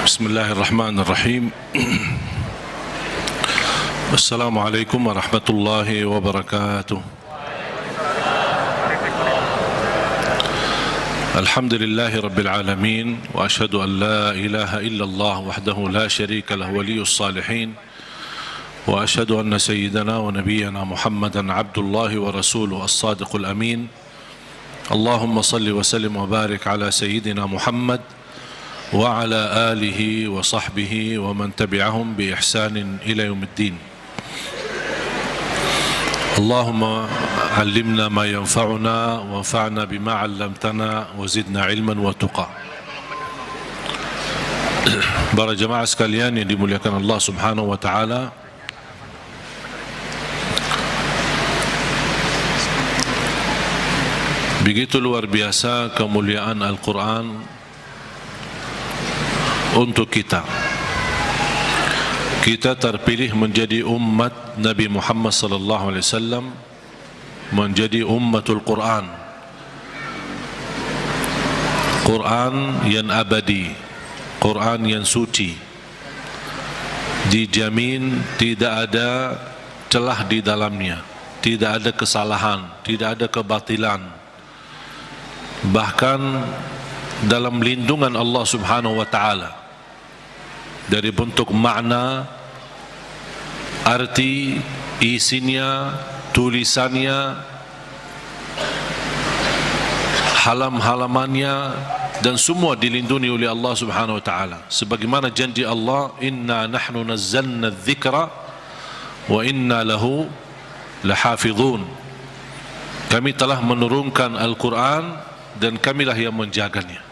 Bismillahirrahmanirrahim. Assalamualaikum warahmatullahi wabarakatuh. Alhamdulillahi rabbil alamin. Wa ashhadu an la ilaha illallah wahdahu la sharika lahu waliyus salihin. Wa ashhadu anna sayyidana wa nabiyyana Muhammadan abdullahi wa rasuluhu as-sadiqul amin. Allahumma salli wa sallim wa barik ala sayyidina Muhammad wa ala alihi wa sahbihi wa man tabi'ahum bi ihsanin ila yaumiddin. Allahumma allimna ma yanfa'una wa anfa'na bima 'allamtana wa zidna ilman wa tuqa. Para jemaah sekalian yang dimuliakan Allah Subhanahu wa taala, begitu luar biasa kemuliaan Al-Quran untuk kita. Kita terpilih menjadi umat Nabi Muhammad sallallahu alaihi wasallam, menjadi ummatul Quran. Quran yang abadi, Quran yang suci, dijamin tidak ada celah di dalamnya, tidak ada kesalahan, tidak ada kebatilan. Bahkan dalam lindungan Allah Subhanahu wa taala, dari bentuk makna, arti, isinya, tulisannya, halam-halamannya, dan semua dilindungi oleh Allah Subhanahu wa taala. Sebagaimana janji Allah, inna nahnu nazzalna dzikra wa inna lahu lahafizun. Kami telah menurunkan Al-Quran dan kamilah yang menjaganya.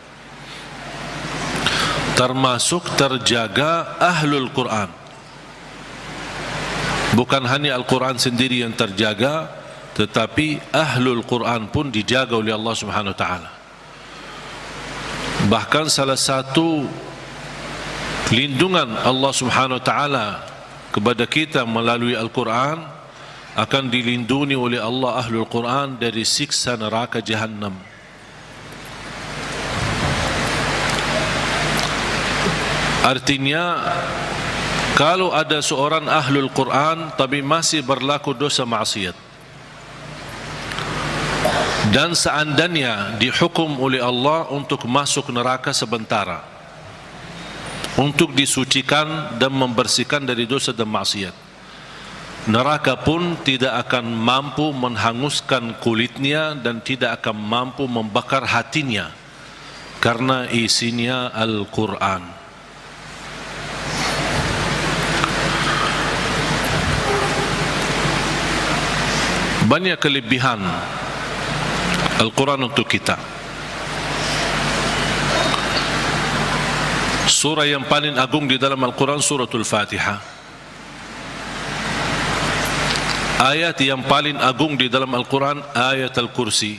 Termasuk terjaga ahlul Quran. Bukan hanya Al-Quran sendiri yang terjaga, tetapi ahlul Quran pun dijaga oleh Allah Subhanahu wa taala. Bahkan salah satu lindungan Allah Subhanahu wa taala kepada kita melalui Al-Quran, akan dilindungi oleh Allah ahlul Quran dari siksa neraka Jahannam. Artinya, kalau ada seorang ahlul Quran tapi masih berlaku dosa maksiat, dan seandainya dihukum oleh Allah untuk masuk neraka sementara, untuk disucikan dan membersihkan dari dosa dan maksiat, neraka pun tidak akan mampu menghanguskan kulitnya dan tidak akan mampu membakar hatinya, karena isinya Al-Quran. Banyak kelebihan Al-Quran untuk kita. Surah yang paling agung di dalam Al-Quran suratul Fatihah. Ayat yang paling agung di dalam Al-Quran ayat Al-Kursi.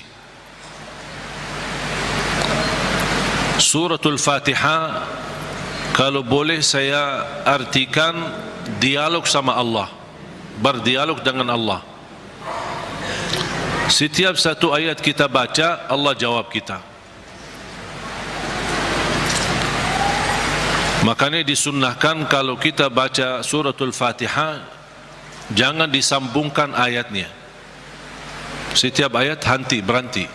Suratul Fatihah, kalau boleh saya artikan dialog sama Allah, berdialog dengan Allah. Setiap satu ayat kita baca, Allah jawab kita. Makanya disunnahkan kalau kita baca suratul Fatihah, jangan disambungkan ayatnya. Setiap ayat berhenti.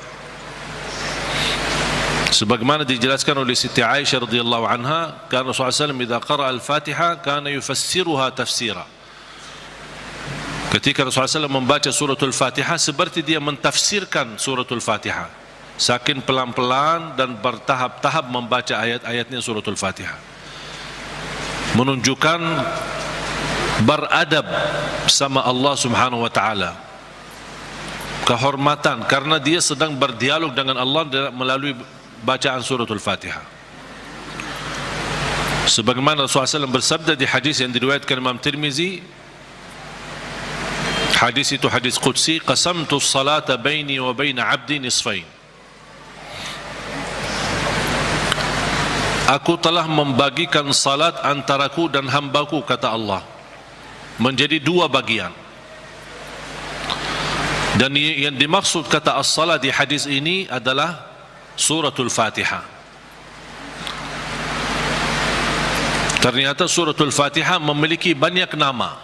Sebagaimana dijelaskan oleh Siti Aisyah radhiyallahu anha, karena Rasulullah SAW idza qara'a al-Fatihah kana yufassiruha tafsira. Ketika Rasulullah SAW membaca suratul Fatihah, seperti dia mentafsirkan suratul Fatihah, saking pelan-pelan dan bertahap-tahap membaca ayat-ayatnya suratul Fatihah, menunjukkan beradab sama Allah Subhanahu wa taala, kehormatan, karena dia sedang berdialog dengan Allah melalui bacaan suratul Fatihah. Sebagaimana Rasulullah SAW bersabda di hadis yang diriwayatkan Imam Tirmizi, hadis itu hadis qudsi, qasamtu as-salata baini wa baina 'abdi nisfain. Aku telah membagikan salat antaraku dan hambaku, kata Allah, menjadi dua bagian. Dan yang dimaksud kata as-salat di hadis ini adalah suratul Fatihah. Ternyata suratul Fatihah memiliki banyak nama.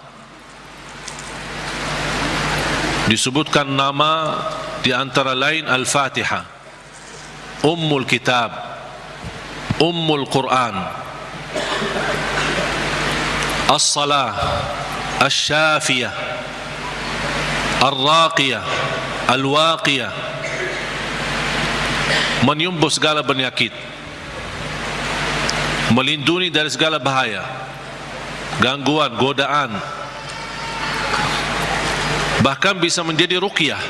Disebutkan nama di antara lain Al-Fatihah, Ummul Kitab, Ummul Quran, As-Salah, Asy-Syafiyah, Ar-Raqiyah, Al-Waqiyah, menyembuh segala penyakit, melindungi dari segala bahaya, gangguan, godaan, bahkan bisa menjadi ruqyah.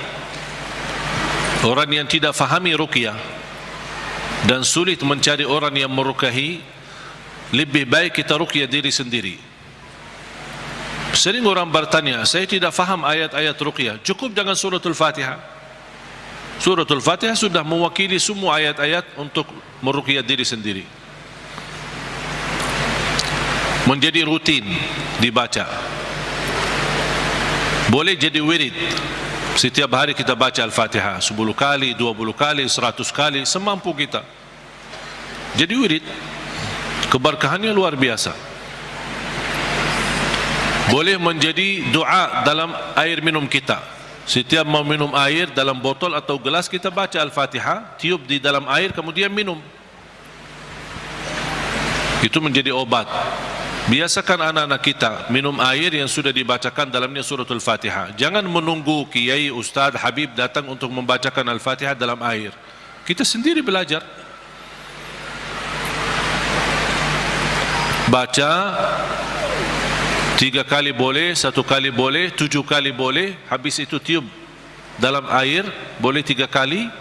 Orang yang tidak fahami ruqyah dan sulit mencari orang yang meruqyahi, lebih baik kita ruqyah diri sendiri. Sering orang bertanya, saya tidak faham ayat-ayat ruqyah, cukup dengan suratul Fatihah. Suratul Fatihah sudah mewakili semua ayat-ayat untuk meruqyah diri sendiri, menjadi rutin dibaca. Boleh jadi wirid, setiap hari kita baca Al-Fatihah 10 kali, 20 kali, 100 kali, semampu kita. Jadi wirid, keberkahannya luar biasa. Boleh menjadi doa dalam air minum kita. Setiap mau minum air dalam botol atau gelas, kita baca Al-Fatihah, tiup di dalam air, kemudian minum. Itu menjadi obat. Biasakan anak-anak kita minum air yang sudah dibacakan dalamnya suratul Fatihah. Jangan menunggu kiai, ustaz, habib datang untuk membacakan Al-Fatihah dalam air. Kita sendiri belajar. Baca 3 kali boleh, 1 kali boleh, 7 kali boleh. Habis itu tiup dalam air, boleh 3 kali.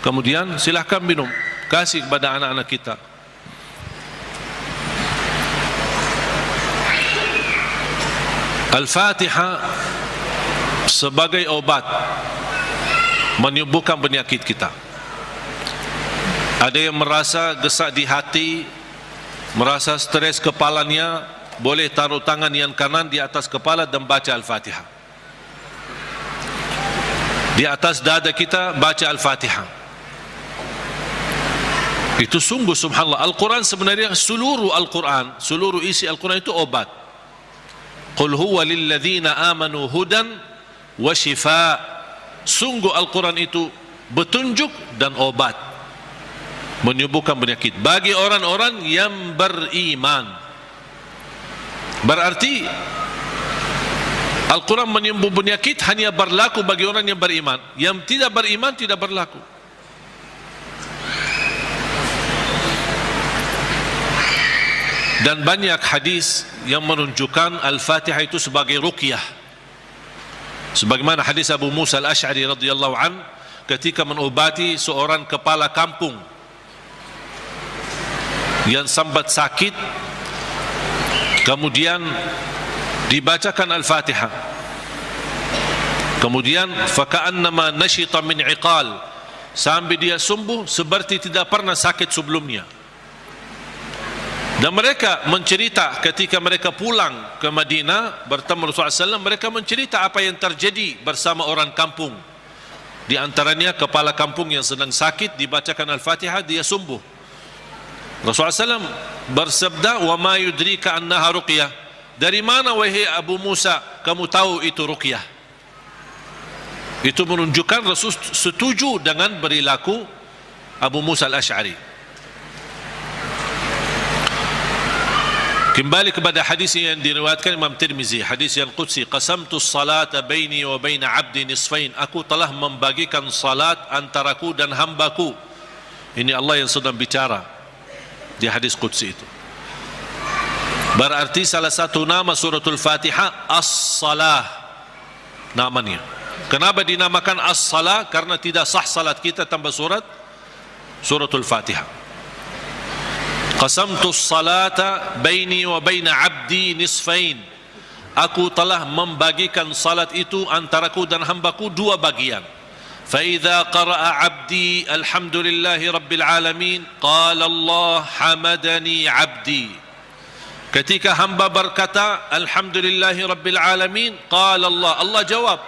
Kemudian silahkan minum. Kasih kepada anak-anak kita. Al-Fatihah sebagai obat menyembuhkan penyakit kita. Ada yang merasa gesak di hati, merasa stres kepalanya, boleh taruh tangan yang kanan di atas kepala dan baca Al-Fatihah. Di atas dada kita baca Al-Fatihah. Itu sungguh subhanallah. Al-Quran sebenarnya seluruh Al-Quran, seluruh isi Al-Quran itu obat. Qul huwa lilladzina amanu hudan wa shifa. Sungguh Al-Quran itu petunjuk dan obat, menyembuhkan penyakit bagi orang-orang yang beriman. Berarti Al-Quran menyembuh penyakit hanya berlaku bagi orang yang beriman. Yang tidak beriman tidak berlaku. Dan banyak hadis yang menunjukkan Al-Fatihah itu sebagai ruqyah. Sebagaimana hadis Abu Musa Al-Asy'ari radhiyallahu an ketika mengobati seorang kepala kampung yang sambat sakit, kemudian dibacakan Al-Fatihah. Kemudian faka'annama nashita min iqal, sampai dia sembuh seperti tidak pernah sakit sebelumnya. Dan mereka mencerita ketika mereka pulang ke Madinah bertemu Rasulullah SAW, mereka mencerita apa yang terjadi bersama orang kampung. Di antaranya kepala kampung yang sedang sakit, dibacakan Al-Fatihah, dia sembuh. Rasulullah SAW bersabda, wa ma yudrika annaha ruqyah. Dari mana wahai Abu Musa kamu tahu itu ruqyah? Itu menunjukkan Rasul setuju dengan perilaku Abu Musa Al-Asy'ari. Kembali kepada hadis yang diriwayatkan Imam Tirmizi, hadis yang qudsi, qasamtu salata baini wa baina abdi nisfain. Aku telah membagikan salat antaraku dan hambaku. Ini Allah yang sedang bicara di hadis qudsi itu. Berarti salah satu nama suratul Fatihah As-Salah namanya. Kenapa dinamakan As-Salah? Karena tidak sah salat kita tanpa suratul Fatihah. Qasamtu salata baini wa baina abdi nisfain. Aku telah membagikan salat itu antaraku dan hambaku 2 bagian. Fa idza qara'a abdi alhamdulillahi rabbil alamin qala Allah hamadani abdi. Ketika hamba berkata alhamdulillahi rabbil alamin qala Allah, Allah jawab.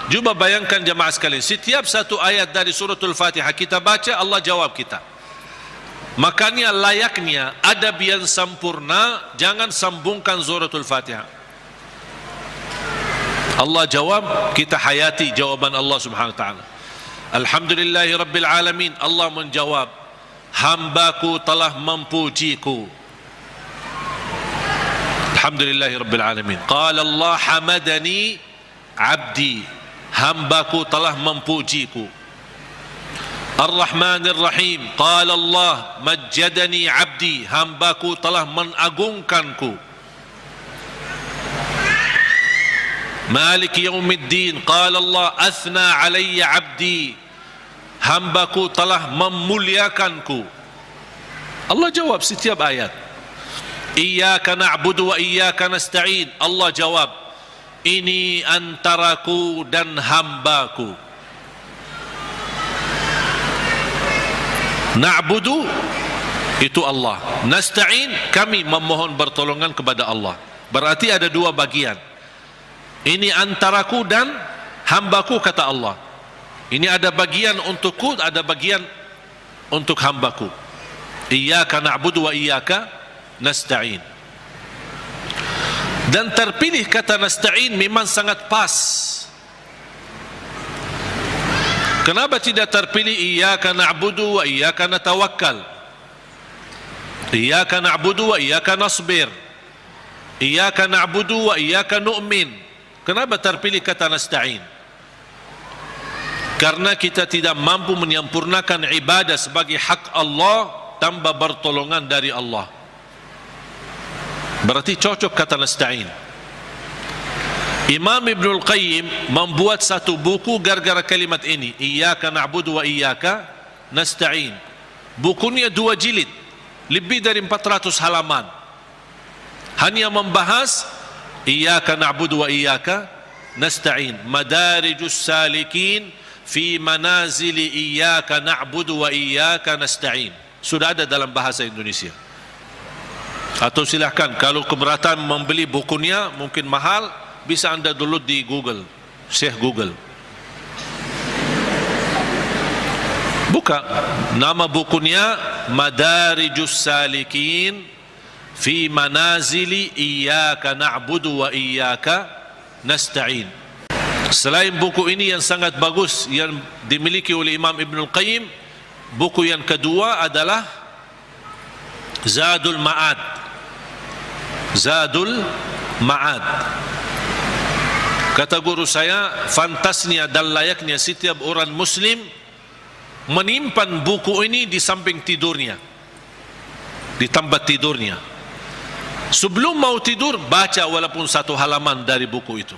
Cuba bayangkan jemaah sekalian, setiap satu ayat dari suratul Fatihah kita baca, Allah jawab kita. Makanya layaknya adab yang sempurna, jangan sambungkan suratul Fatihah. Allah jawab, kita hayati jawaban Allah Subhanahu wa taala. Alhamdulillahi rabbil alamin. Allah menjawab, hambaku telah memujiku. Alhamdulillahi rabbil alamin. Qala Allah hamadani abdi, hambaku telah memujiku. Ar-Rahmanir Rahim. Qala Allah majjadani abdi, hambaku telah mengagungkanku. Malik Yaumiddin. Qala Allah athna alayya abdi, hambaku telah memuliakanku. Allah jawab setiap ayat. Iyyaka na'budu wa iyyaka nasta'in. Allah jawab, ini antaraku dan hambaku. Na'budu itu Allah, nasta'in kami memohon pertolongan kepada Allah. Berarti ada dua bagian. Ini antaraku dan hambaku, kata Allah. Ini ada bagian untukku, ada bagian untuk hambaku. Iyyaka na'budu wa iyyaka nasta'in. Dan terpilih kata nasta'in memang sangat pas. Kenapa tidak terpilih iyyaka na'budu wa iyyaka natawakkal? Iyyaka na'budu wa iyyaka nasbir. Iyyaka na'budu wa iyyaka nu'min. Kenapa terpilih kata nasta'in? Karena kita tidak mampu menyempurnakan ibadah sebagai hak Allah tanpa pertolongan dari Allah. Berarti cocok kata nasta'in. Imam Ibnul Qayyim membuat satu buku gara-gara kalimat ini, Iyyaka na'budu wa iyyaka nasta'in. Bukunya 2 jilid, lebih dari 400 halaman. Hanya membahas Iyyaka na'budu wa iyyaka nasta'in. Madarijus salikin fi manazili iyyaka na'budu wa iyyaka nasta'in. Sudah ada dalam bahasa Indonesia. Atau silahkan, kalau keberatan membeli bukunya mungkin mahal, bisa anda download di Google, Syekh Google. Buka nama bukunya Madarijus Salikin fi manazili iyyaka na'budu wa iyyaka nasta'in. Selain buku ini yang sangat bagus yang dimiliki oleh Imam Ibnul Qayyim, buku yang kedua adalah Zadul Ma'ad. Zadul Ma'ad. Kata guru saya, fantasnya dan layaknya setiap orang muslim menyimpan buku ini di samping tidurnya, di tempat tidurnya. Sebelum mau tidur, baca walaupun 1 halaman dari buku itu.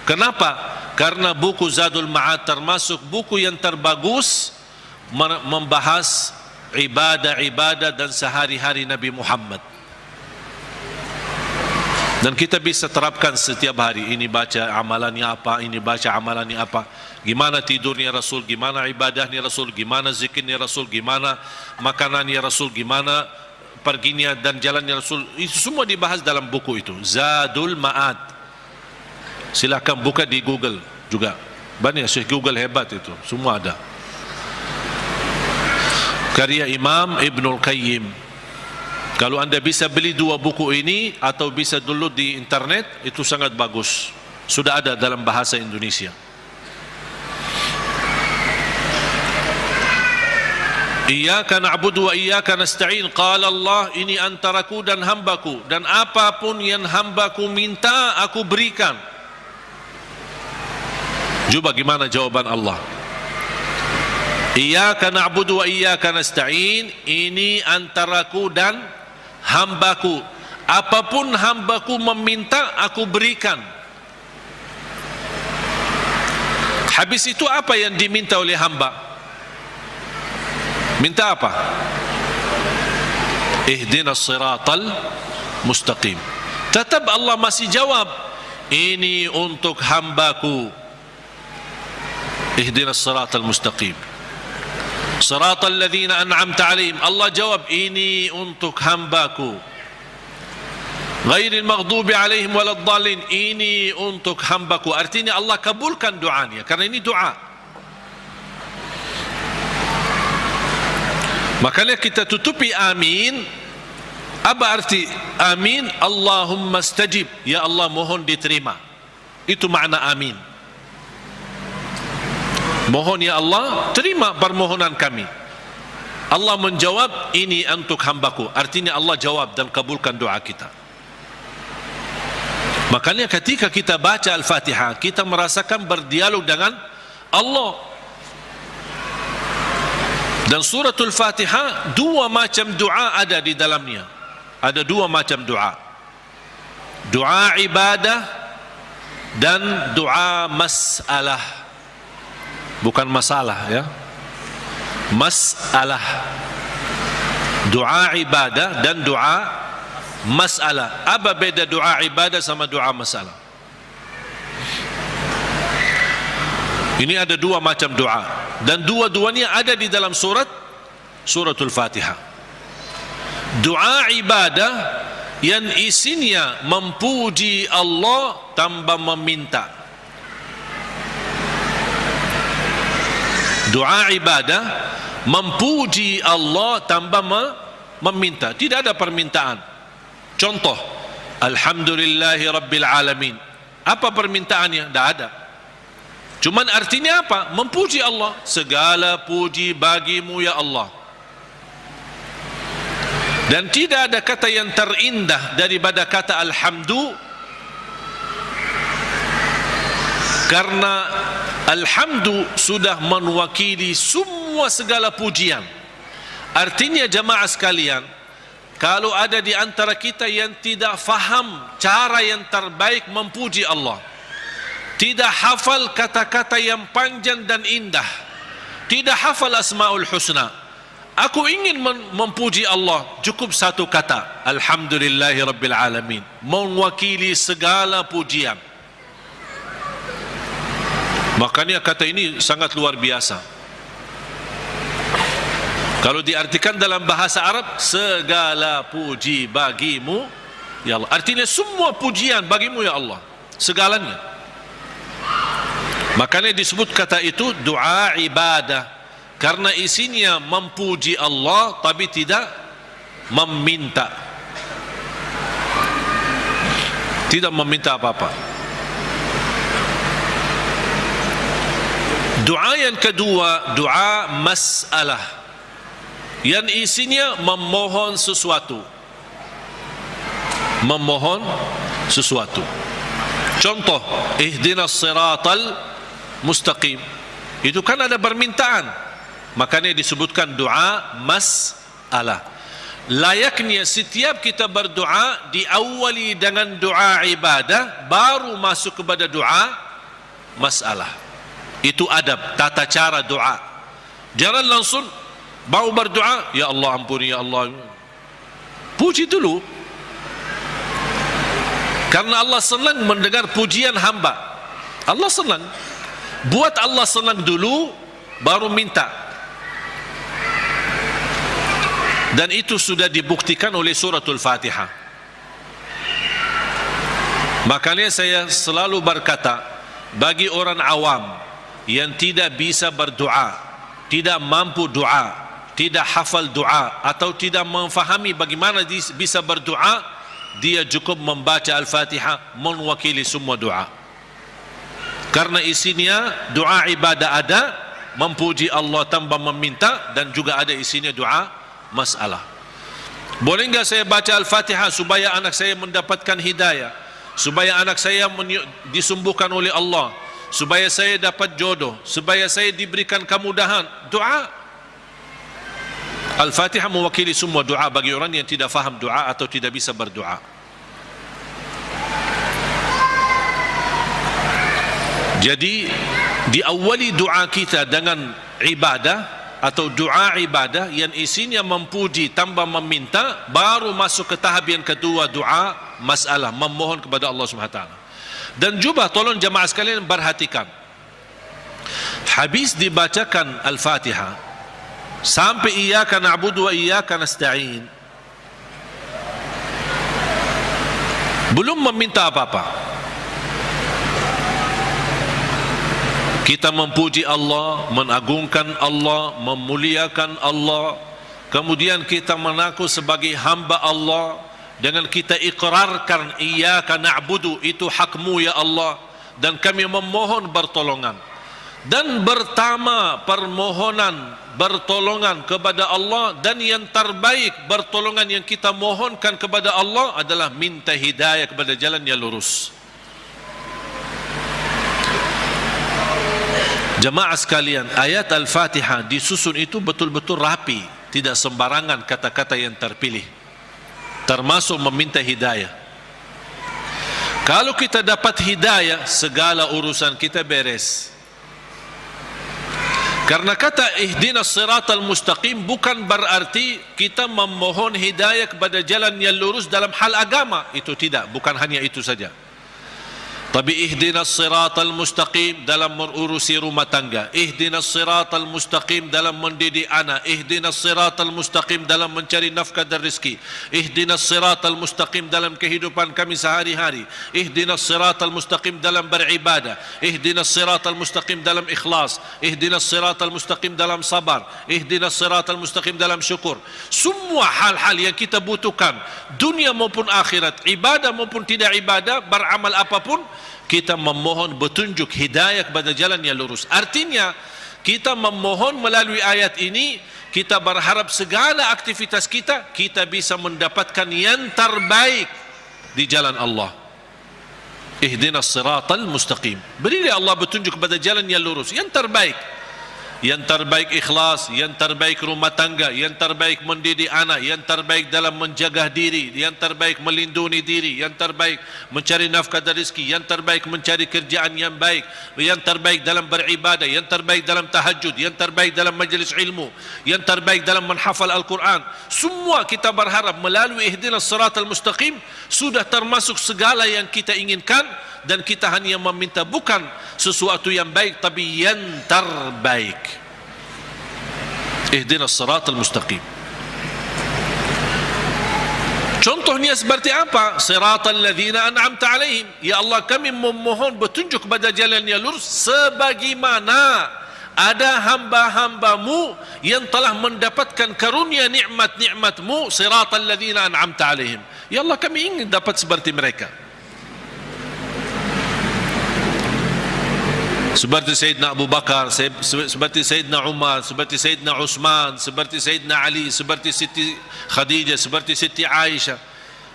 Kenapa? Karena buku Zadul Ma'ad termasuk buku yang terbagus membahas ibadah-ibadah dan sehari-hari Nabi Muhammad. Dan kita bisa terapkan setiap hari. Ini baca amalannya apa, ini baca amalannya apa. Gimana tidurnya Rasul, gimana ibadahnya Rasul, gimana zikirnya Rasul, gimana makanannya Rasul, gimana perginya dan jalannya Rasul. Itu semua dibahas dalam buku itu, Zadul Ma'ad. Silakan buka di Google juga. Banyak Syekh Google hebat itu, semua ada. Karya Imam Ibnul Qayyim. Kalau anda bisa beli 2 buku ini atau bisa download di internet, itu sangat bagus. Sudah ada dalam bahasa Indonesia. Iyyaka na'budu wa iyyaka nasta'in. Qala Allah, ini antaraku dan hambaku, dan apapun yang hambaku minta aku berikan. Coba gimana jawaban Allah? Iyyaka na'budu wa iyyaka nasta'in. Ini antaraku dan hambaku, apapun hambaku meminta aku berikan. Habis itu apa yang diminta oleh hamba? Minta apa? Ihdinas siratal mustaqim. Tetap Allah masih jawab, ini untuk hambaku. Ihdinas siratal mustaqim, siratal ladzina an'amta 'alaihim. Allah jawab, ini untuk hambaku. Ghairil maghdubi 'alaihim waladdallin. Ini untuk hambaku. Artinya Allah kabulkan doanya, karena ini doa. Makanya kita tutupi amin. Apa arti amin? Allahumma stajib, ya Allah mohon diterima. Itu makna amin. Mohon ya Allah, terima permohonan kami. Allah menjawab, ini untuk hambaku. Artinya Allah jawab dan kabulkan doa kita. Makanya ketika kita baca Al-Fatihah, kita merasakan berdialog dengan Allah. Dan suratul Fatihah, dua macam doa ada di dalamnya. Ada dua macam doa. Doa ibadah dan doa masalah. Bukan masalah ya. Masalah. Doa ibadah dan doa masalah. Apa beda doa ibadah sama doa masalah? Ini ada dua macam doa, dan dua-duanya ada di dalam suratul Fatihah. Doa ibadah yang isinya memuji Allah tanpa meminta. Doa ibadah memuji Allah tanpa meminta, tidak ada permintaan. Contoh, Alhamdulillahi Rabbil Alamin. Apa permintaannya? Tidak ada. Cuman artinya apa? Memuji Allah. Segala puji bagimu ya Allah. Dan tidak ada kata yang terindah daripada kata Alhamdu, karena Alhamdu sudah mewakili semua segala pujian. Artinya jamaah sekalian, kalau ada di antara kita yang tidak faham cara yang terbaik memuji Allah, tidak hafal kata-kata yang panjang dan indah, tidak hafal Asmaul Husna, aku ingin memuji Allah, cukup satu kata, Alhamdulillahi Rabbil Alamin, mewakili segala pujian. Makanya kata ini sangat luar biasa. Kalau diartikan dalam bahasa Arab, segala puji bagimu ya Allah, artinya semua pujian bagimu ya Allah, segalanya. Makanya disebut kata itu doa ibadah, karena isinya memuji Allah tapi tidak meminta, tidak meminta apa-apa. Doa yang kedua, doa masalah, yang isinya memohon sesuatu. Memohon sesuatu. Contoh, ihdinas siratal mustaqim. Itu kan ada permintaan. Makanya disebutkan doa masalah. Layaknya setiap kita berdoa diawali dengan doa ibadah, baru masuk kepada doa masalah. Itu adab, tata cara doa. Jangan langsung baru berdoa, ya Allah ampuni ya Allah. Puji dulu, karena Allah senang mendengar pujian hamba. Allah senang. Buat Allah senang dulu, baru minta. Dan itu sudah dibuktikan oleh suratul Fatihah. Makanya saya selalu berkata, bagi orang awam yang tidak bisa berdoa, tidak mampu doa, tidak hafal doa, atau tidak memfahami bagaimana bisa berdoa, dia cukup membaca Al-Fatihah mewakili semua doa. Karena isinya doa ibadah ada, memuji Allah tanpa meminta, dan juga ada isinya doa masalah. Boleh enggak saya baca Al-Fatihah supaya anak saya mendapatkan hidayah, supaya anak saya disembuhkan oleh Allah, supaya saya dapat jodoh, supaya saya diberikan kemudahan? Doa. Al-Fatihah mewakili semua doa bagi orang yang tidak faham doa atau tidak bisa berdoa. Jadi diawali doa kita dengan ibadah atau doa ibadah yang isinya memuji tanpa meminta, baru masuk ke tahap yang kedua, doa masalah, memohon kepada Allah Subhanahu wa taala. Dan juga tolong jamaah sekalian perhatikan, habis dibacakan Al-Fatihah sampai iyyaka na'budu wa iyyaka nasta'in, belum meminta apa-apa. Kita memuji Allah, mengagungkan Allah, memuliakan Allah, kemudian kita mengaku sebagai hamba Allah, dengan kita ikrarkan iyyaka na'budu, itu hakmu ya Allah, dan kami memohon pertolongan. Dan pertama permohonan bertolongan kepada Allah, dan yang terbaik pertolongan yang kita mohonkan kepada Allah adalah minta hidayah kepada jalan yang lurus. Jemaah sekalian, ayat Al-Fatihah disusun itu betul-betul rapi, tidak sembarangan kata-kata yang terpilih, termasuk meminta hidayah. Kalau kita dapat hidayah, segala urusan kita beres. Karena kata ihdinas siratal mustaqim bukan berarti kita memohon hidayah kepada jalan yang lurus dalam hal agama. Itu tidak, bukan hanya itu saja. Tapi ihdinas siratal mustaqim dalam mengurusi rumah tangga, ihdinas siratal mustaqim dalam mendidik anak, ihdinas siratal mustaqim dalam mencari nafkah dan rezeki, ihdinas siratal mustaqim dalam kehidupan kami sehari-hari, ihdinas siratal mustaqim dalam beribadah, ihdinas siratal mustaqim dalam ikhlas, ihdinas siratal mustaqim dalam sabar, ihdinas siratal mustaqim dalam syukur. Semua hal-hal yang kita butuhkan, dunia maupun akhirat, ibadah maupun tidak ibadah, beramal apapun, kita memohon petunjuk hidayah kepada jalan yang lurus. Artinya kita memohon melalui ayat ini, kita berharap segala aktivitas kita bisa mendapatkan yang terbaik di jalan Allah. Ihdinas siratal mustaqim, berilah Allah petunjuk kepada jalan yang lurus, yang terbaik. Yang terbaik ikhlas, yang terbaik rumah tangga, yang terbaik mendidik anak, yang terbaik dalam menjaga diri, yang terbaik melindungi diri, yang terbaik mencari nafkah dan rezeki, yang terbaik mencari kerjaan yang baik, yang terbaik dalam beribadah, yang terbaik dalam tahajud, yang terbaik dalam majlis ilmu, yang terbaik dalam menghafal Al-Quran. Semua kita berharap melalui ihdinas siratal mustaqim sudah termasuk segala yang kita inginkan, dan kita hanya meminta bukan sesuatu yang baik, tapi yang terbaik. Ihdinas siratal mustaqim. Contohnya seperti apa? Siratal ladzina an'amta alaihim. Ya Allah, kami memohon petunjuk kepada jalan yang lurus sebagaimana ada hamba-hambamu yang telah mendapatkan karunia nikmat-nikmatmu. Siratal ladzina an'amta alaihim. Ya Allah, kami ingin dapat seperti mereka. Seperti Sayyidina Abu Bakar, seperti Sayyidina Umar, seperti Sayyidina Utsman, seperti Sayyidina Ali, seperti Siti Khadijah, seperti Siti Aisyah.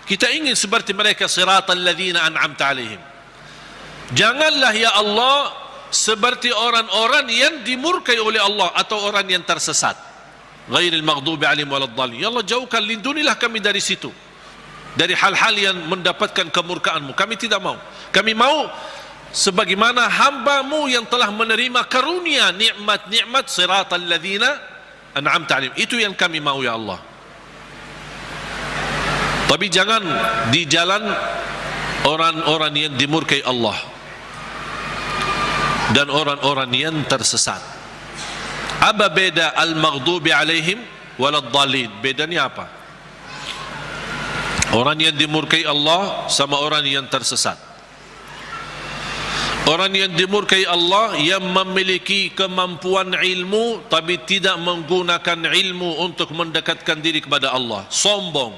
Kita ingin seperti mereka, siratal ladzina an'amta alaihim. Janganlah ya Allah seperti orang-orang yang dimurkai oleh Allah atau orang yang tersesat. Ghairil maghdubi alaihim waladdallin. Ya Allah, jauhkan, lindungilah kami dari situ, dari hal-hal yang mendapatkan kemurkaanmu. Kami tidak mau. Kami mau sebagaimana hamba-Mu yang telah menerima karunia nikmat-nikmat, siratal ladzina an'amta alaihim. Itu yang kami mau ya Allah. Tapi jangan di jalan orang-orang yang dimurkai Allah dan orang-orang yang tersesat. Apa beda al-maghdubi alaihim waladdallin? Bedanya apa? Orang yang dimurkai Allah sama orang yang tersesat. Orang yang dimurkai Allah yang memiliki kemampuan ilmu tapi tidak menggunakan ilmu untuk mendekatkan diri kepada Allah, sombong.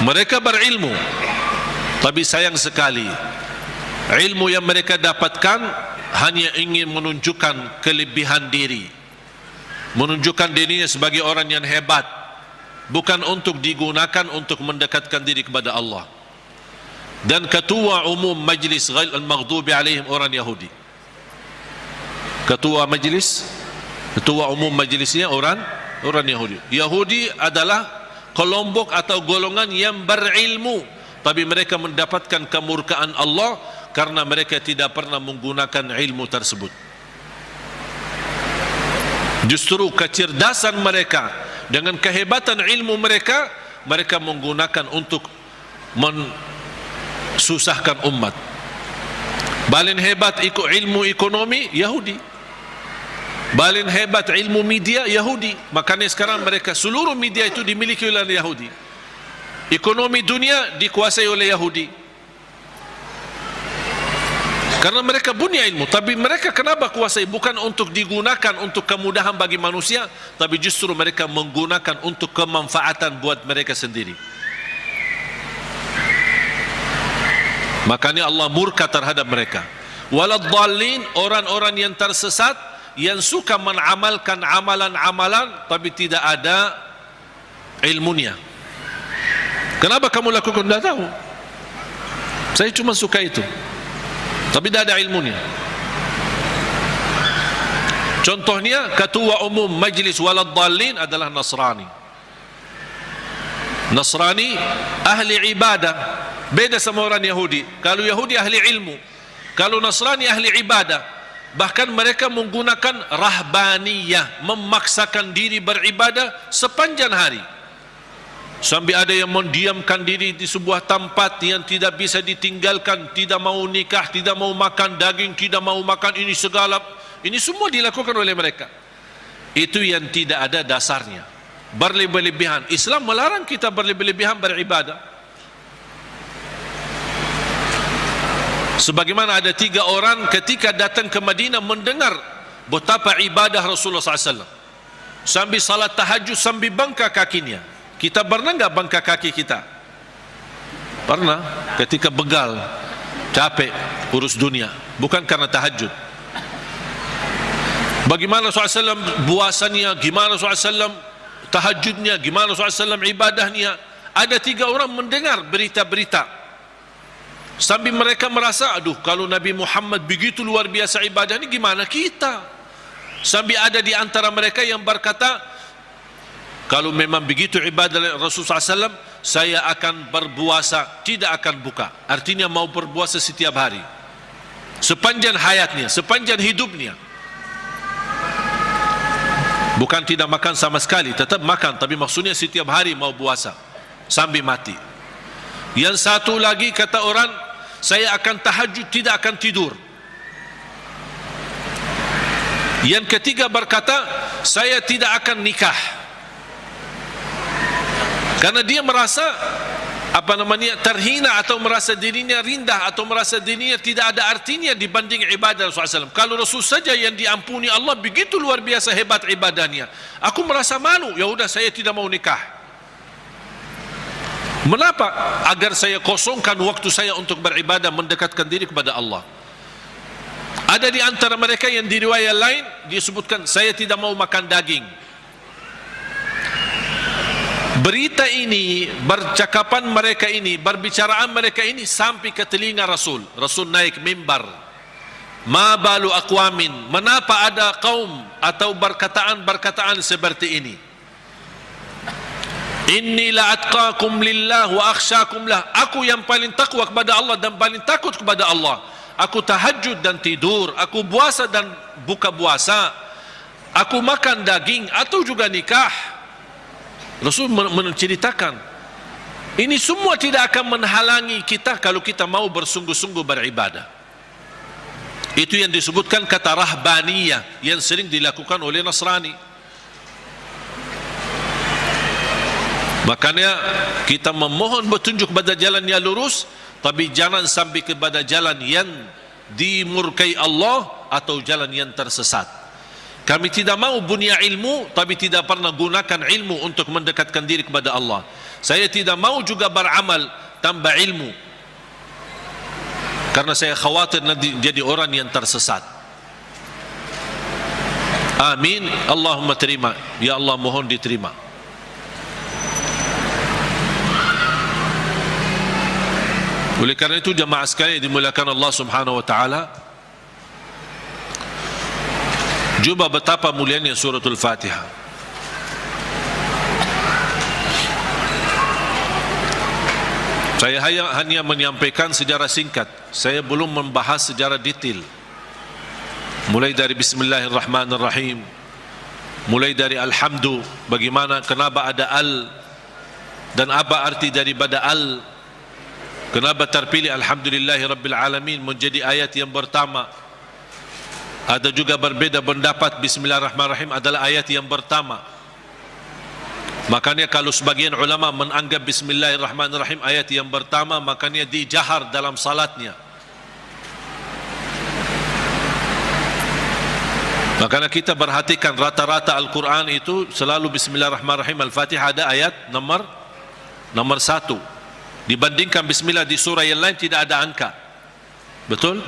Mereka berilmu tapi sayang sekali ilmu yang mereka dapatkan hanya ingin menunjukkan kelebihan diri, menunjukkan dirinya sebagai orang yang hebat, bukan untuk digunakan untuk mendekatkan diri kepada Allah. Dan ketua umum majlis al-maghdubi alaihim orang Yahudi. Ketua umum majlisnya orang Yahudi. Yahudi adalah kelompok atau golongan yang berilmu, tapi mereka mendapatkan kemurkaan Allah karena mereka tidak pernah menggunakan ilmu tersebut. Justru kecerdasan mereka dengan kehebatan ilmu mereka, mereka menggunakan untuk susahkan umat. Paling hebat ilmu ekonomi Yahudi, paling hebat ilmu media Yahudi. Makanya sekarang mereka seluruh media itu dimiliki oleh Yahudi. Ekonomi dunia dikuasai oleh Yahudi. Karena mereka punya ilmu, tapi mereka kenapa kuasai? Bukan untuk digunakan untuk kemudahan bagi manusia, tapi justru mereka menggunakan untuk kemanfaatan buat mereka sendiri. Makanya Allah murka terhadap mereka. Waladhdallin, orang-orang yang tersesat, yang suka mengamalkan amalan-amalan tapi tidak ada ilmunya. Kenapa kamu lakukan? Tidak tahu. Saya cuma suka itu, tapi tidak ada ilmunya. Contohnya, ketua umum majlis Waladhdallin adalah Nasrani. Nasrani ahli ibadah, beda sama orang Yahudi. Kalau Yahudi ahli ilmu, kalau Nasrani ahli ibadah. Bahkan mereka menggunakan rahbaniyah, memaksakan diri beribadah sepanjang hari. Sampai ada yang mendiamkan diri di sebuah tempat yang tidak bisa ditinggalkan, tidak mau nikah, tidak mau makan daging, tidak mau makan ini segala. Ini semua dilakukan oleh mereka. Itu yang tidak ada dasarnya, berlebih-lebihan. Islam melarang kita berlebih-lebihan beribadah. Sebagaimana ada 3 orang ketika datang ke Madinah mendengar betapa ibadah Rasulullah SAW, sambil salat tahajud, sambil bangka kakinya. Kita pernah enggak bangka kaki kita? Pernah, ketika begal, capek urus dunia, bukan karena tahajud. Bagaimana SAW puasanya, gimana SAW tahajudnya, gimana SAW ibadahnya. Ada 3 orang mendengar berita-berita, sambil mereka merasa, aduh, kalau Nabi Muhammad begitu luar biasa ibadahnya, gimana kita? Sambil ada di antara mereka yang berkata, kalau memang begitu ibadah Rasulullah SAW, saya akan berpuasa, tidak akan buka. Artinya mau berpuasa setiap hari, sepanjang hayatnya, sepanjang hidupnya. Bukan tidak makan sama sekali, tetap makan, tapi maksudnya setiap hari mau puasa sampai mati. Yang satu lagi kata orang, saya akan tahajud, tidak akan tidur. Yang ketiga berkata, saya tidak akan nikah. Karena dia merasa terhina, atau merasa dirinya rendah, atau merasa dirinya tidak ada artinya dibanding ibadah Rasulullah SAW. Kalau Rasul saja yang diampuni Allah begitu luar biasa hebat ibadahnya, aku merasa malu, ya udah saya tidak mau nikah. Mengapa? Agar saya kosongkan waktu saya untuk beribadah, mendekatkan diri kepada Allah. Ada di antara mereka yang di riwayat lain disebutkan, saya tidak mau makan daging. Berita ini, bercakapan mereka ini, berbicaraan mereka ini sampai ke telinga Rasul. Rasul naik mimbar. Ma balu aqwamin, menapa ada kaum atau berkataan seperti ini? Inni la atqakum lillah wa akhsyakum lah. Aku yang paling takwa kepada Allah dan paling takut kepada Allah. Aku tahajud dan tidur, aku puasa dan buka puasa, aku makan daging atau juga nikah. Rasul menceritakan ini semua tidak akan menghalangi kita kalau kita mau bersungguh-sungguh beribadah. Itu yang disebutkan kata rahbaniyah yang sering dilakukan oleh Nasrani. Makanya kita memohon petunjuk pada jalan yang lurus, tapi jangan sampai kepada jalan yang dimurkai Allah atau jalan yang tersesat. Kami tidak mau punya ilmu tapi tidak pernah gunakan ilmu untuk mendekatkan diri kepada Allah. Saya tidak mau juga beramal tanpa ilmu, karena saya khawatir nanti jadi orang yang tersesat. Amin. Allahumma terima. Ya Allah, mohon diterima. Oleh karena itu jemaah sekalian dimuliakan Allah Subhanahu wa taala, coba betapa mulianya suratul Fatihah. Saya hanya menyampaikan sejarah singkat. Saya belum membahas sejarah detail. Mulai dari Bismillahirrahmanirrahim, mulai dari Alhamdu, bagaimana, kenapa ada al dan apa arti daripada al, kenapa terpilih Alhamdulillahirrabbilalamin menjadi ayat yang pertama. Ada juga berbeda pendapat Bismillahirrahmanirrahim adalah ayat yang pertama. Makanya kalau sebagian ulama menganggap Bismillahirrahmanirrahim ayat yang pertama, makanya dijahar dalam salatnya. Makanya kita perhatikan rata-rata Al-Quran itu selalu Bismillahirrahmanirrahim. Al-Fatihah ada ayat nomor 1. Dibandingkan Bismillah di surah yang lain tidak ada angka. Betul?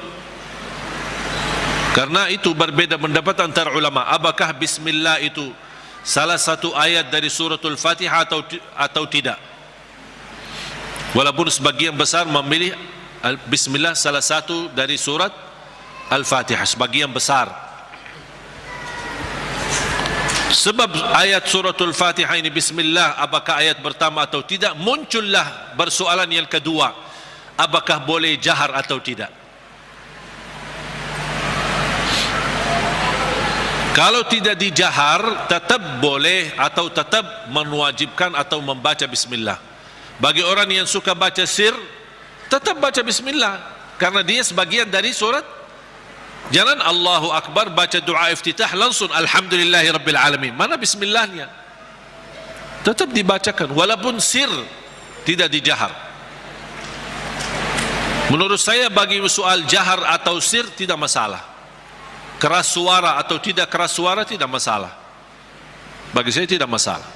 Karena itu berbeda pendapat antara ulama. Apakah Bismillah itu salah satu ayat dari suratul Fatihah atau tidak? Walaupun sebagian besar memilih Bismillah salah satu dari surat Al-Fatihah, sebagian besar. Sebab ayat suratul Fatihah ini Bismillah, apakah ayat pertama atau tidak, muncullah persoalan yang kedua, apakah boleh jahar atau tidak. Kalau tidak dijahar, tetap boleh atau tetap mewajibkan atau membaca Bismillah. Bagi orang yang suka baca sir, tetap baca Bismillah, karena dia sebagian dari surat. Jangan Allahu Akbar baca doa iftitah langsung Alhamdulillahi Rabbil Alamin. Mana Bismillahnya? Tetap dibacakan walaupun sir, tidak dijahar. Menurut saya bagi soal jahar atau sir tidak masalah. Keras suara atau tidak keras suara tidak masalah. Bagi saya tidak masalah.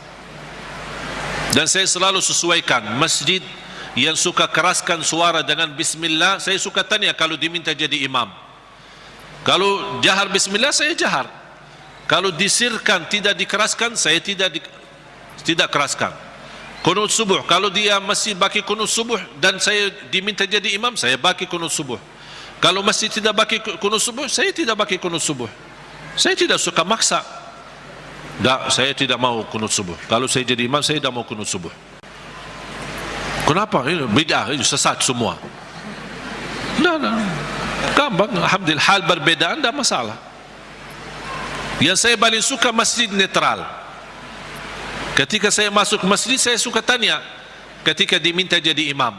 Dan saya selalu sesuaikan. Masjid yang suka keraskan suara dengan Bismillah, saya suka tanya kalau diminta jadi imam. Kalau jahar Bismillah, saya jahar. Kalau disirkan, tidak dikeraskan, saya tidak keraskan. Kunut subuh, kalau dia masih baki kunut subuh dan saya diminta jadi imam, saya baki kunut subuh. Kalau masih tidak baki kunut subuh, saya tidak baki kunut subuh. Saya tidak suka maksa. Tak, saya tidak mau kunut subuh. Kalau saya jadi imam, saya tidak mau kunut subuh. Kenapa? Ini bid'ah, ini sesat semua. Gampang, alhamdulillah, hal berbedaan tidak masalah. Yang saya paling suka masjid netral. Ketika saya masuk masjid, saya suka tanya ketika diminta jadi imam,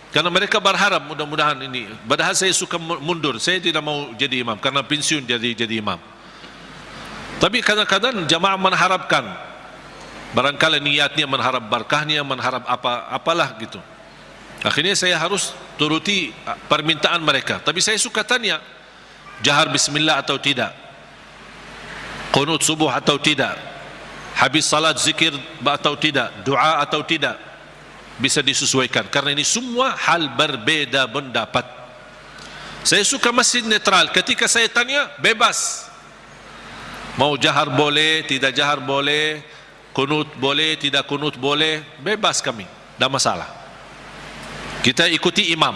karena mereka berharap mudah-mudahan ini. Padahal saya suka mundur, saya tidak mau jadi imam karena pensiun jadi imam. Tapi kadang-kadang jamaah mengharapkan, barangkali niatnya mengharap berkahnya, mengharap apalah gitu. Akhirnya saya harus turuti permintaan mereka. Tapi saya suka tanya, jahar Bismillah atau tidak, qunut subuh atau tidak, habis salat zikir atau tidak, doa atau tidak, bisa disesuaikan. Karena ini semua hal berbeda pendapat. Saya suka masjid netral. Ketika saya tanya, bebas. Mau jahar boleh, tidak jahar boleh, qunut boleh, tidak qunut boleh, bebas kami, tidak masalah. Kita ikuti imam,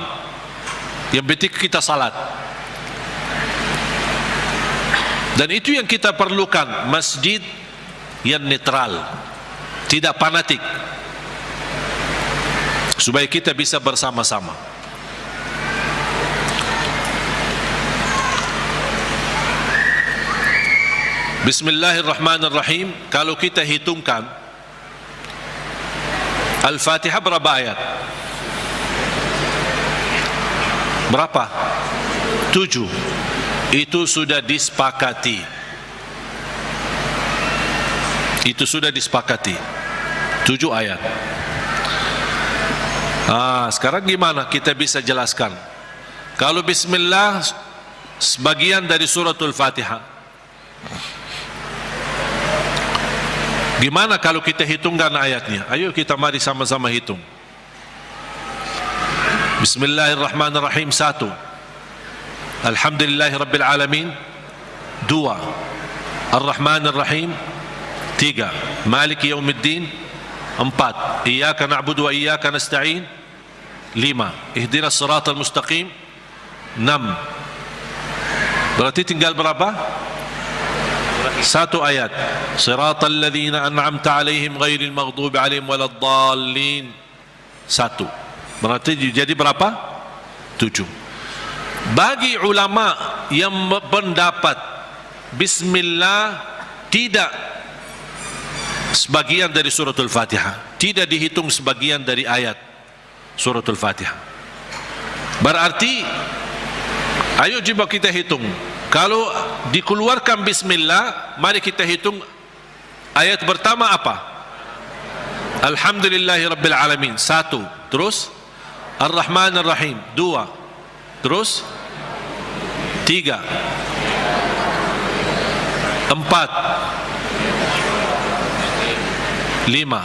yang penting kita salat. Dan itu yang kita perlukan, masjid yang netral, tidak fanatik, supaya kita bisa bersama-sama. Bismillahirrahmanirrahim. Kalau kita hitungkan Al-Fatihah berapa ayat? Berapa? 7. Itu sudah disepakati. Itu sudah disepakati. 7 ayat. Sekarang gimana kita bisa jelaskan? Kalau Bismillah sebagian dari suratul Fatihah, gimana kalau kita hitungkan ayatnya? Ayo kita mari sama-sama hitung. Bismillahirrahmanirrahim 1, Alhamdulillahi Rabbil Alamin 2, Ar-Rahmanir-Rahim 3, Maliki Yawmiddin 4, Iyyaka na'budu wa iyyaka nasta'in 5, Ihdinas siratal mustaqim 6. Berarti tinggal berapa? 1 ayat. Siratal ladzina an'amta 'alaihim ghairil maghdubi 'alaihim waladdallin. 1. Berarti jadi berapa? 7. Bagi ulama yang pendapat Bismillah tidak sebagian dari suratul Fatihah, tidak dihitung sebagian dari ayat suratul Fatihah, berarti ayo coba kita hitung. Kalau dikeluarkan Bismillah, mari kita hitung ayat pertama apa? Alhamdulillahi Rabbil Alamin 1, terus Ar-Rahmanir-Rahim 2, terus 3, 4, 5.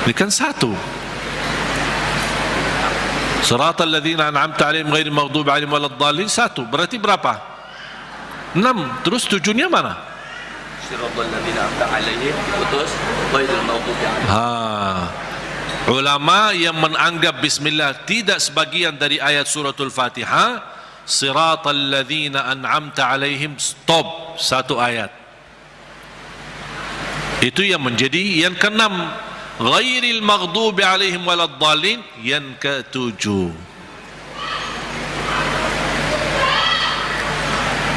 Ini kan 1. Siratal ladzina an'amta 'alaihim ghairil maghdubi 'alaihim waladdallin, 1. Berarti berapa? 6. Terus 7-nya mana? Siratal ladzina an'amta 'alaihim putus ghairil maghdubi 'alaihim. Ulama yang menganggap bismillah tidak sebagian dari ayat suratul Fatihah, siratal ladzina an'amta 'alaihim, stop, 1 ayat. Itu yang menjadi yang ke-6. Ghairil maghdubi 'alaihim waladdallin yang ke-7.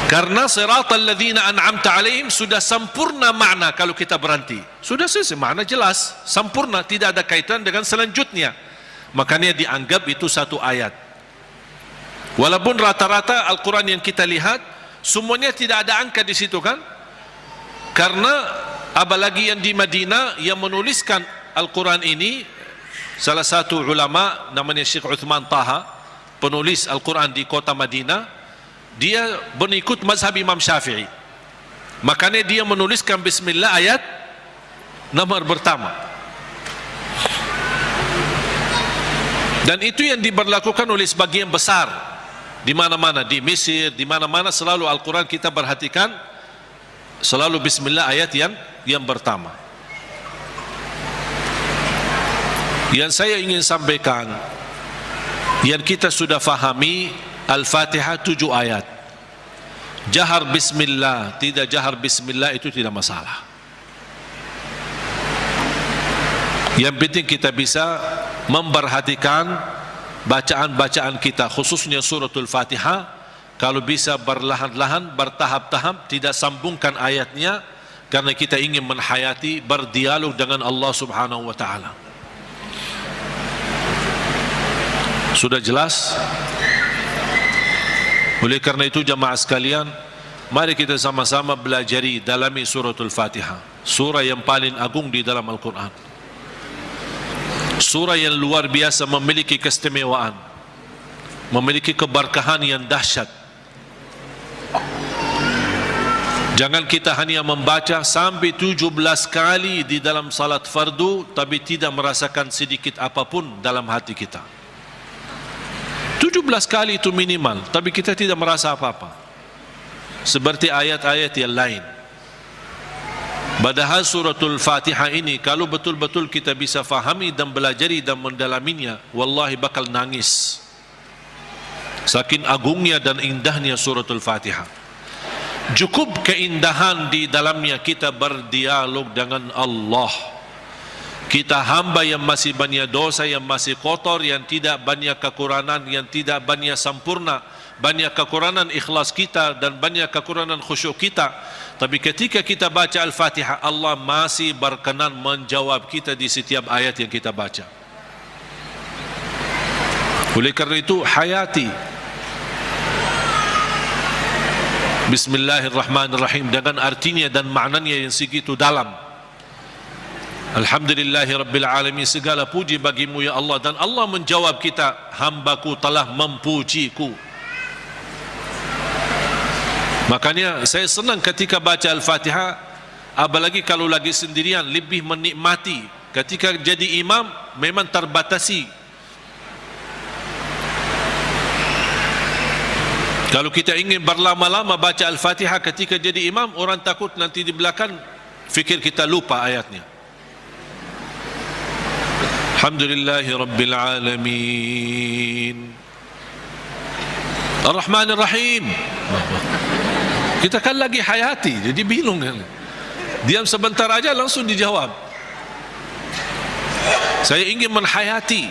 Karena siratal ladzina an'amta 'alaihim sudah sempurna makna kalau kita berhenti. Sudah selesai, makna jelas, sempurna, tidak ada kaitan dengan selanjutnya. Makanya dianggap itu 1 ayat. Walaupun rata-rata Al-Quran yang kita lihat semuanya tidak ada angka di situ kan? Karena apalagi yang di Madinah yang menuliskan Al-Quran ini, salah satu ulama namanya Syekh Uthman Taha, penulis Al-Quran di kota Madinah, dia mengikut mazhab Imam Syafi'i. Makanya dia menuliskan bismillah ayat nomor pertama. Dan itu yang diberlakukan oleh sebagian besar di mana-mana, di Mesir, di mana-mana selalu Al-Quran kita perhatikan selalu bismillah ayat yang pertama. Yang saya ingin sampaikan, yang kita sudah fahami, Al-Fatihah 7 ayat. Jahar bismillah, tidak jahar bismillah itu tidak masalah. Yang penting kita bisa memperhatikan bacaan-bacaan kita, khususnya suratul Fatihah. Kalau bisa berlahan-lahan, bertahap-tahap, tidak sambungkan ayatnya, karena kita ingin menhayati, berdialog dengan Allah subhanahu wa ta'ala. Sudah jelas? Oleh karena itu jamaah sekalian, mari kita sama-sama belajari dalami suratul Fatihah, surah yang paling agung di dalam Al-Quran, surah yang luar biasa, memiliki keistimewaan, memiliki keberkahan yang dahsyat. Jangan kita hanya membaca sampai 17 kali di dalam salat fardu tapi tidak merasakan sedikit apapun dalam hati kita. 17 kali itu minimal, tapi kita tidak merasa apa-apa, seperti ayat-ayat yang lain. Padahal suratul Fatihah ini kalau betul-betul kita bisa fahami dan belajari dan mendalaminya, wallahi bakal nangis saking agungnya dan indahnya suratul Fatihah. Cukup keindahan di dalamnya kita berdialog dengan Allah. Kita hamba yang masih banyak dosa, yang masih kotor, yang tidak banyak kekurangan, yang tidak banyak sempurna, banyak kekurangan ikhlas kita dan banyak kekurangan khusyuk kita. Tapi ketika kita baca Al-Fatihah, Allah masih berkenan menjawab kita di setiap ayat yang kita baca. Oleh karena itu hayati Bismillahirrahmanirrahim dengan artinya dan maknanya yang segitu dalam. Alhamdulillahi Rabbil Alamin, segala puji bagimu ya Allah. Dan Allah menjawab kita, hambaku telah mempujiku. Makanya saya senang ketika baca Al-Fatihah, apalagi kalau lagi sendirian, lebih menikmati. Ketika jadi imam memang terbatasi. Kalau kita ingin berlama-lama baca Al-Fatihah ketika jadi imam, orang takut nanti di belakang fikir kita lupa ayatnya. Alhamdulillahi Rabbil Alamin, Ar-Rahmanir Rahim. Kita kan lagi hayati, jadi bingung kan. Diam sebentar aja langsung dijawab. Saya ingin menhayati,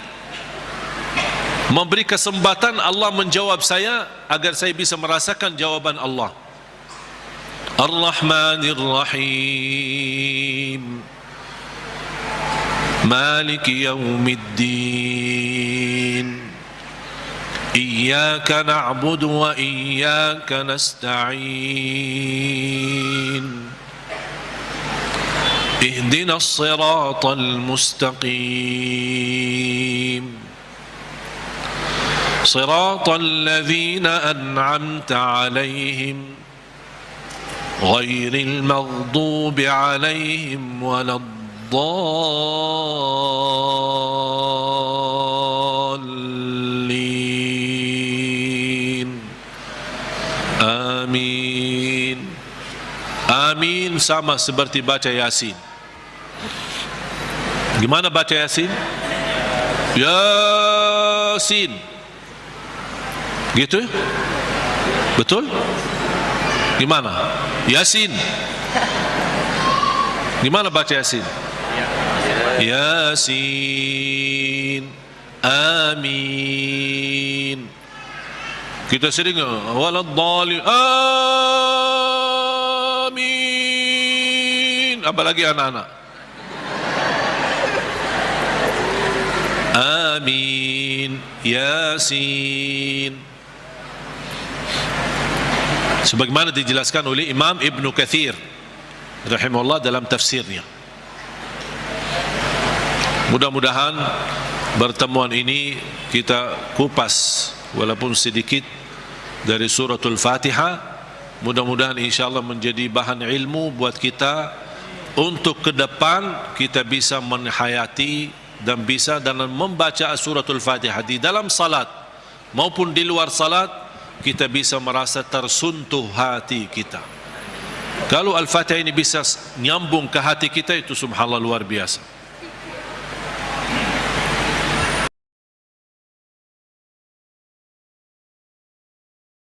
memberi kesempatan Allah menjawab saya agar saya bisa merasakan jawaban Allah. Ar-Rahmanir Rahim, Maliki Yawmiddin, Iyyaka na'budu wa iyyaka nasta'in, Ihdinas siratal mustaqim, Siratal ladzina an'amta 'alaihim ghairil maghdubi 'alaihim waladdallin. Amin. Amin sama seperti baca Yasin. Gimana baca Yasin? Yasin. Gitu ya? Betul? Gimana? Yasin. Gimana baca Yasin? Yasin. Amin. Kita sering waladdallin. Amin. Apalagi anak-anak. Amin. Yasin. Sebagaimana dijelaskan oleh Imam Ibn Kathir rahimahullah dalam tafsirnya. Mudah-mudahan pertemuan ini kita kupas walaupun sedikit dari suratul Fatihah. Mudah-mudahan insyaAllah menjadi bahan ilmu buat kita untuk ke depan kita bisa menghayati dan bisa dalam membaca suratul Fatihah di dalam salat maupun di luar salat, kita bisa merasa tersuntuh hati kita. Kalau Al-Fatihah ini bisa nyambung ke hati kita, itu subhanallah luar biasa.